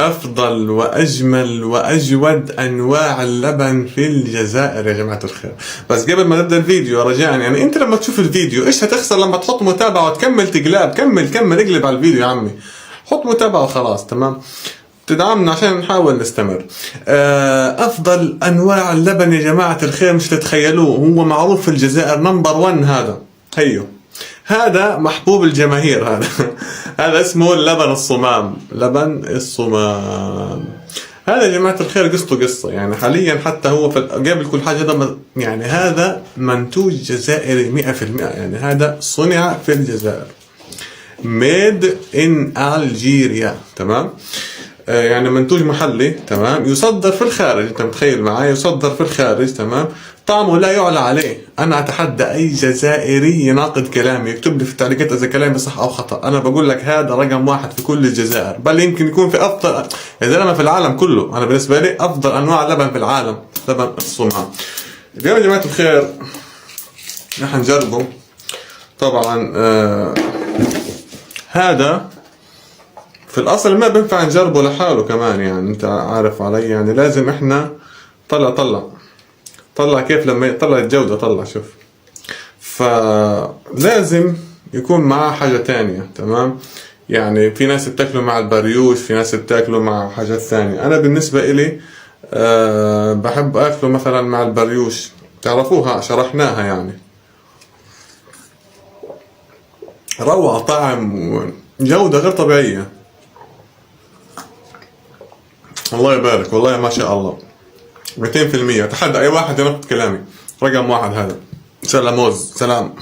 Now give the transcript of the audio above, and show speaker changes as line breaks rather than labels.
أفضل وأجمل وأجود أنواع اللبن في الجزائر يا جماعة الخير. بس قبل ما نبدأ الفيديو رجاء، يعني أنت لما تشوف الفيديو إيش هتخسر لما تحط متابعة وتكمل تقلاب؟ كمل اقلب على الفيديو يا عمي، حط متابعة وخلاص. تمام، تدعمنا عشان نحاول نستمر. أفضل أنواع اللبن يا جماعة الخير مش تتخيلوه، هو معروف في الجزائر نمبر 1. هذا محبوب الجماهير. هذا اسمه اللبن الصمام. لبن الصمام هذا يا جماعة الخير قصة يعني حاليا حتى هو قبل كل حاجة هذا يعني هذا منتوج جزائري 100%. يعني هذا صنع في الجزائر، ميد ان الجيريا. تمام، يعني منتوج محلي. تمام، يصدر في الخارج. انت متخيل معي؟ يصدر في الخارج. تمام، طعمه لا يعلى عليه. انا اتحدى اي جزائري يناقض كلامي، يكتب لي في التعليقات اذا كلامي صح او خطا. انا بقول لك هذا رقم 1 في كل الجزائر، بل يمكن يكون في افضل يا زلمه في العالم كله. انا بالنسبه لي افضل انواع اللبن في العالم لبن الصمام. اليوم يا جماعه الخير نحن نجربه. طبعا هذا في الاصل ما بينفع نجربه لحاله كمان، يعني انت عارف علي. يعني لازم احنا طلع كيف لما يطلع الجودة، طلع شوف. فلازم يكون معاه حاجة تانية. تمام، يعني في ناس بتاكله مع البريوش، في ناس بتاكله مع حاجات ثانية. انا بالنسبة الي بحب اكله مثلا مع البريوش، تعرفوها شرحناها. يعني روعة، طعم جودة غير طبيعية. الله يبارك، والله ما شاء الله 200%. اتحدى اي واحد ينقد كلامي. رقم 1 هذا. سلاموز، سلام.